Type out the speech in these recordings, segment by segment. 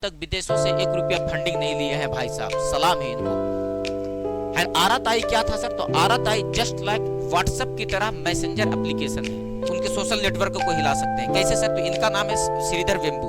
तक विदेशों से 1 रुपया फंडिंग नहीं लिए हैं भाई साहब, सलाम है इनको। आराताई क्या था सर? तो आराताई जस्ट लाइक व्हाट्सएप की तरह मैसेंजर एप्लीकेशन है, उनके सोशल नेटवर्क को हिला सकते हैं। कैसे सर? तो इनका नाम है श्रीधर वेम्बू।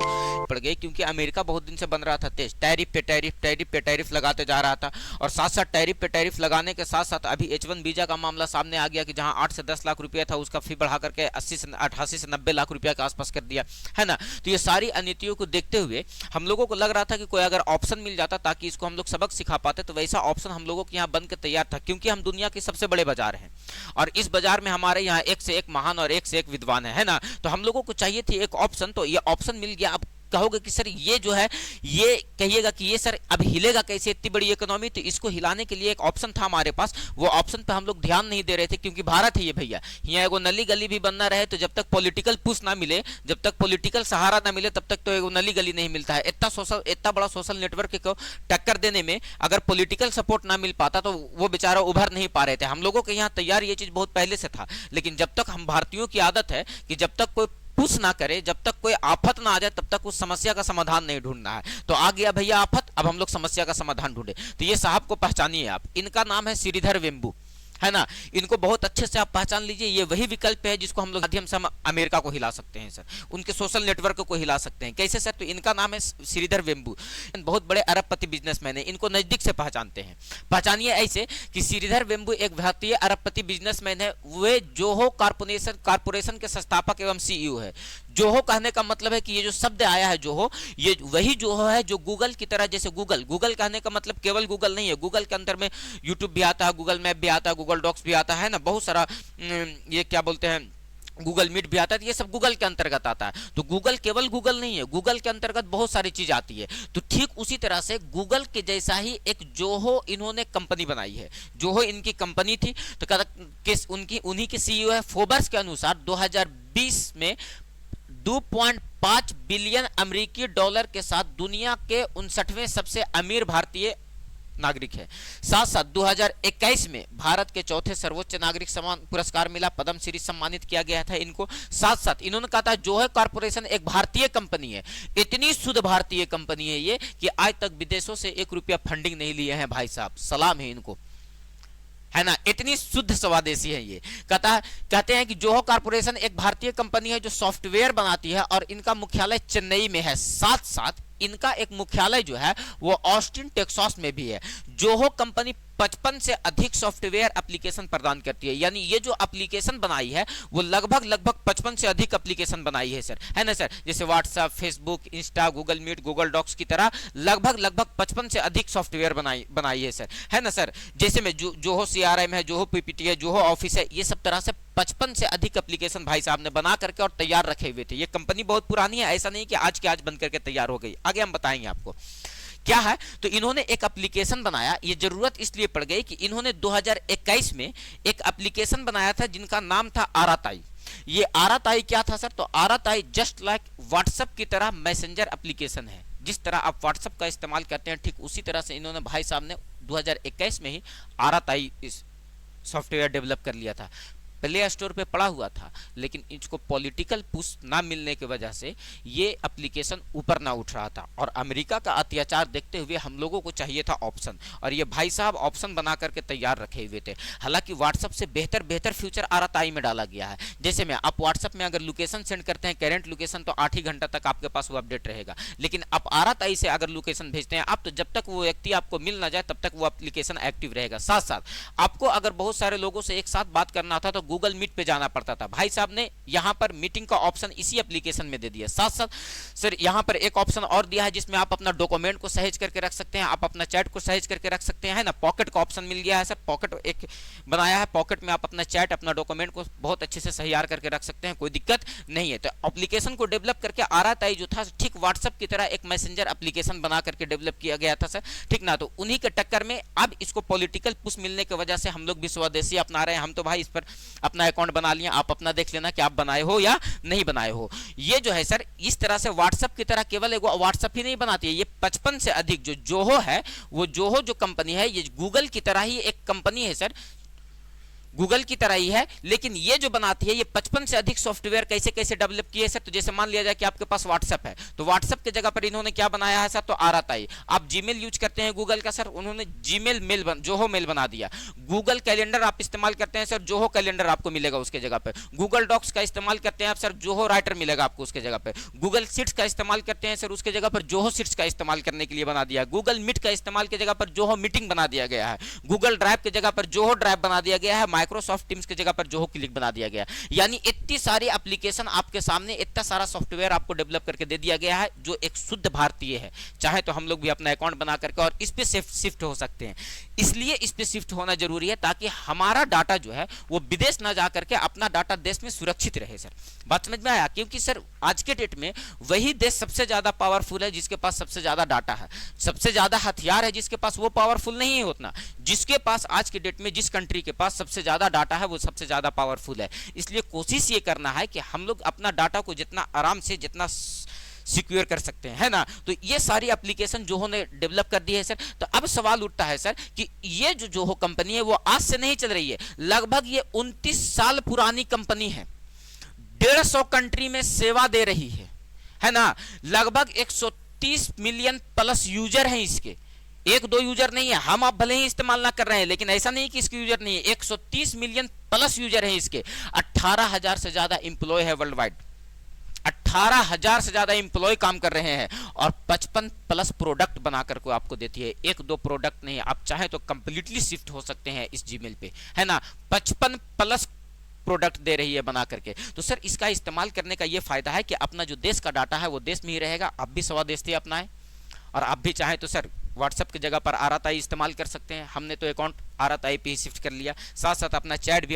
पड़ गए क्योंकि अमेरिका बहुत दिन से बन रहा था तेज, टैरिफ पे टैरिफ, टैरिफ पे टैरिफ लगाते जा रहा था, और साथ साथ टैरिफ पे टैरिफ लगाने के साथ साथ अभी H1 वीजा का मामला सामने आ गया कि जहां 8 से 10 लाख रुपया था उसका फी बढ़ा करके 88 से 90 लाख रुपया के आसपास कर दिया है ना। तो ये सारी अनीतियों को देखते हुए हम लोगों को लग रहा था कि कोई अगर ऑप्शन मिल जाता ताकि इसको हम लोग सबक सिखा पाते, तो वैसा ऑप्शन हम लोगों के यहाँ बन के तैयार था, क्योंकि हम दुनिया के सबसे बड़े बाजार हैं और इस बाजार में हमारे यहाँ एक से एक महान और एक से एक विद्वान है ना। तो हम लोगों को चाहिए थी एक ऑप्शन, तो ये ऑप्शन मिल गया। अब कहोगे कि सर ये जो है, ये कहिएगा कि ये सर अब हिलेगा कैसे इतनी बड़ी इकोनॉमी? तो इसको हिलाने के लिए एक ऑप्शन था हमारे पास, वो ऑप्शन पे हम लोग ध्यान नहीं दे रहे थे क्योंकि भारत है ये भैया, यहाँ एगो नली गली भी बनना रहे तो जब तक पॉलिटिकल पुश ना मिले, जब तक पॉलिटिकल सहारा ना मिले, तब तक तो एगो नली गली नहीं मिलता है। इतना बड़ा सोशल नेटवर्क को टक्कर देने में अगर पॉलिटिकल सपोर्ट ना मिल पाता तो वो बेचारा उभर नहीं पा रहे थे। हम लोगों के यहाँ तैयार ये चीज बहुत पहले से था, लेकिन जब तक हम भारतीयों की आदत है कि जब तक कोई पुश ना करे, जब तक कोई आफत ना आ जाए, तब तक उस समस्या का समाधान नहीं ढूंढना है। तो आ गया भैया आफत, अब हम लोग समस्या का समाधान ढूंढे। तो ये साहब को पहचानिए आप, इनका नाम है श्रीधर वेम्बू, है ना। इनको बहुत अच्छे से आप पहचान लीजिए, ये वही विकल्प है जिसको हम लोग माध्यम से हम अमेरिका को हिला सकते हैं सर, उनके सोशल नेटवर्क को हिला सकते हैं। कैसे सर? तो इनका नाम है श्रीधर वेम्बू, बहुत बड़े अरबपति बिजनेसमैन है, इनको नजदीक से पहचानते हैं। पहचानिए ऐसे कि श्रीधर वेम्बू एक भारतीय अरबपति बिजनेसमैन है, वे जोहो कारपोरेशन के संस्थापक एवं सीईओ है। जोहो कहने का मतलब है कि ये जो शब्द आया है जोहो, ये वही जोहो है जो गूगल की तरह, जैसे गूगल कहने का मतलब केवल गूगल नहीं है, गूगल के अंदर में यूट्यूब भी आता है, गूगल मैप भी आता है, गूगल डॉक्स भी आता है ना, बहुत सारा ये क्या बोलते हैं, गूगल मीट भी आता है, ये सब गूगल के अंतर्गत आता है। तो गूगल केवल गूगल नहीं है, गूगल के अंतर्गत बहुत सारी चीज आती है। तो ठीक उसी तरह से गूगल के जैसा ही एक जोहो इन्होंने कंपनी बनाई है, जोहो इनकी कंपनी थी। तो उन्हीं के सीईओ है। फोर्ब्स के अनुसार 2020 में 2.5 बिलियन अमेरिकी डॉलर के साथ दुनिया के 59वें सबसे अमीर भारतीय नागरिक है। साथ साथ 2021 में भारत के चौथे सर्वोच्च नागरिक सम्मान पुरस्कार मिला, पद्मश्री सम्मानित किया गया था इनको। साथ साथ इन्होंने कहा था जोहो कॉर्पोरेशन एक भारतीय कंपनी है, इतनी शुद्ध भारतीय कंपनी है ये कि आज तक विदेशों से 1 रुपया फंडिंग नहीं लिए हैं भाई साहब, सलाम है इनको, है ना। इतनी शुद्ध स्वदेशी है ये। कहते हैं कि जोहो कॉर्पोरेशन एक भारतीय कंपनी है जो सॉफ्टवेयर बनाती है और इनका मुख्यालय चेन्नई में है। साथ साथ इनका एक मुख्यालय जो है वो ऑस्टिन टेक्सास में भी है। जोहो कंपनी 55 से अधिक सॉफ्टवेयर एप्लीकेशन प्रदान करती है, यानी ये जो एप्लीकेशन बनाई है वो लगभग 55 से अधिक एप्लीकेशन बनाई है सर, है ना सर। जैसे WhatsApp, Facebook, Insta, Google Meet, Google Docs की तरह लगभग 55 से अधिक सॉफ्टवेयर बनाई है सर, है ना सर। जैसे में जोहो CRM है, जोहो PPT है, जोहो ऑफिस है, ये सब तरह से 55 से अधिक एप्लीकेशन भाई साहब ने बना करके और तैयार रखे हुए थे। ये कंपनी बहुत पुरानी है, ऐसा नहीं कि आज के आज बन करके तैयार हो गई। आगे हम बताएंगे आपको क्या है। तो इन्होंने एक एप्लीकेशन बनाया, ये जरूरत इसलिए पड़ गई कि इन्होंने 2021 में एक एप्लीकेशन बनाया था जिनका नाम था आराताई। ये आराताई क्या था सर? तो आराताई जस्ट लाइक व्हाट्सएप की तरह मैसेंजर एप्लीकेशन है। जिस तरह आप व्हाट्सएप का इस्तेमाल करते हैं, ठीक उसी तरह से इन्होंने भाई साहब ने 2021 में ही आराताई सॉफ्टवेयर डेवलप कर लिया था। प्ले स्टोर पे पड़ा हुआ था, लेकिन इसको पॉलिटिकल पुश ना मिलने की वजह से ये एप्लीकेशन ऊपर ना उठ रहा था, और अमेरिका का अत्याचार देखते हुए हम लोगों को चाहिए था ऑप्शन, और ये भाई साहब ऑप्शन बना करके तैयार रखे हुए थे। हालांकि व्हाट्सएप से बेहतर फीचर आराताई में डाला गया है। जैसे में आप व्हाट्सएप में अगर लोकेशन सेंड करते हैं, करेंट लोकेशन, तो 8 ही घंटा तक आपके पास वो अपडेट रहेगा। लेकिन आप आराताई से अगर लोकेशन भेजते हैं आप, तो जब तक वो व्यक्ति आपको मिल ना जाए तब तक वो एप्लीकेशन एक्टिव रहेगा। साथ साथ आपको अगर बहुत सारे लोगों से एक साथ बात करना था तो गूगल मीट पे जाना पड़ता था। भाई साहब ने यहां पर मीटिंग का ऑप्शन इसी एप्लीकेशन में दे दिया। साथ साथ सर यहां पर एक ऑप्शन और दिया है जिसमें आप अपना डॉक्यूमेंट को सहेज करके रख सकते हैं, आप अपना चैट को सहेज करके रख सकते हैं, है ना। पॉकेट का ऑप्शन मिल गया है सर, पॉकेट एक बनाया है, पॉकेट में आप अपना चैट, अपना डॉक्यूमेंट को बहुत अच्छे से सहियार करके रख सकते हैं, कोई दिक्कत नहीं है। तो एप्लीकेशन को डेवलप करके आराताई जो था ठीक व्हाट्सएप की तरह एक मैसेंजर एप्लीकेशन बना करके डेवलप किया गया था सर, ठीक ना। तो उन्हीं के टक्कर में अब इसको पॉलिटिकल पुश मिलने की वजह से हम लोग भी स्वदेशी अपना रहे हैं। हम तो भाई इस पर अपना अकाउंट बना लिया, आप अपना देख लेना कि आप बनाए हो या नहीं बनाए हो। ये जो है सर इस तरह से व्हाट्सएप की तरह केवल एक व्हाट्सएप ही नहीं बनाती है, ये 55 से अधिक जो जोहो है, वो जोहो जो कंपनी है ये गूगल की तरह ही एक कंपनी है सर, गूगल की तरह ही है, लेकिन ये जो बनाती है ये 55 से अधिक सॉफ्टवेयर कैसे कैसे डेवलप किए सर। तो जैसे मान लिया जाए कि आपके पास व्हाट्सएप है, तो व्हाट्सएप की जगह पर इन्होंने क्या बनाया है सर, तो आराताई। आप जीमेल यूज करते हैं गूगल का सर, उन्होंने जीमेल मेल जोहो मेल बना दिया। गूगल कैलेंडर आप इस्तेमाल करते हैं सर, जोहो कैलेंडर आपको मिलेगा उसके जगह पे। गूगल डॉक्स का इस्तेमाल करते हैं आप सर, जोहो राइटर मिलेगा आपको उसके जगह पे। गूगल सीट्स का इस्तेमाल करते हैं सर, उसके जगह पर जोहो सीट्स का इस्तेमाल करने के लिए बना दिया। गूगल मीट का इस्तेमाल की जगह पर जोहो मीटिंग बना दिया गया है। गूगल ड्राइव की जगह पर जोहो ड्राइव बना दिया गया है। माइक्रोसॉफ्ट टीम्स की जगह पर जोहो क्लिक बना दिया गया। यानी इतनी सारी एप्लीकेशन आपके सामने, इतना सारा सॉफ्टवेयर आपको डेवलप करके दे दिया गया है, जो एक शुद्ध भारतीय है। चाहे तो हम लोग भी अपना अकाउंट बना करके और इस पे शिफ्ट हो सकते हैं। इसलिए इस पे शिफ्ट होना जरूरी है, ताकि हमारा डाटा जो है वो विदेश ना जा करके अपना डाटा देश में सुरक्षित रहे सर। बात समझ में आया? क्योंकि सर आज के डेट में वही देश सबसे ज्यादा पावरफुल है जिसके पास सबसे ज्यादा डाटा है, सबसे ज्यादा हथियार है जिसके पास वो पावरफुल नहीं है उतना। जिसके पास आज के डेट में, जिस कंट्री के पास सबसे ज्यादा डाटा है वो सबसे ज्यादा पावरफुल है। इसलिए कोशिश ये करना है कि हम लोग अपना डाटा को जितना आराम से, जितना सिक्योर कर सकते हैं, है ना। तो ये सारी एप्लीकेशन जोहो ने डेवलप कर दी है सर। तो अब सवाल उठता है सर कि ये जो जोहो कंपनी है वो आज से नहीं चल रही है, लगभग ये 29 साल पुरानी कंपनी है। 150 कंट्री में सेवा दे रही है ना। लगभग 130 मिलियन प्लस यूजर हैं इसके, एक दो यूजर नहीं है। हम आप भले ही इस्तेमाल ना कर रहे हैं, लेकिन ऐसा नहीं कि इसके यूजर नहीं है। 130 मिलियन प्लस यूजर हैं इसके। 18,000 से ज्यादा इंप्लॉय है वर्ल्ड वाइड। 18,000 से ज्यादा इंप्लॉय काम कर रहे हैं और 55 प्लस प्रोडक्ट बनाकर को आपको देती है। एक दो प्रोडक्ट नहीं, आप चाहे तो कंप्लीटली शिफ्ट हो सकते हैं इस जीमेल पे, है ना। 55 प्लस प्रोडक्ट दे रही है बना करके। तो सर इसका इस्तेमाल करने का ये फायदा है कि अपना जो देश का डाटा है वो देश में ही रहेगा। आप भी स्वदेशी अपनाएं, और आप भी चाहें तो सर व्हाट्सएप की जगह पर आराताई इस्तेमाल कर सकते हैं। हमने तो अकाउंट आराताई पे ही शिफ्ट कर लिया, साथ साथ अपना चैट भी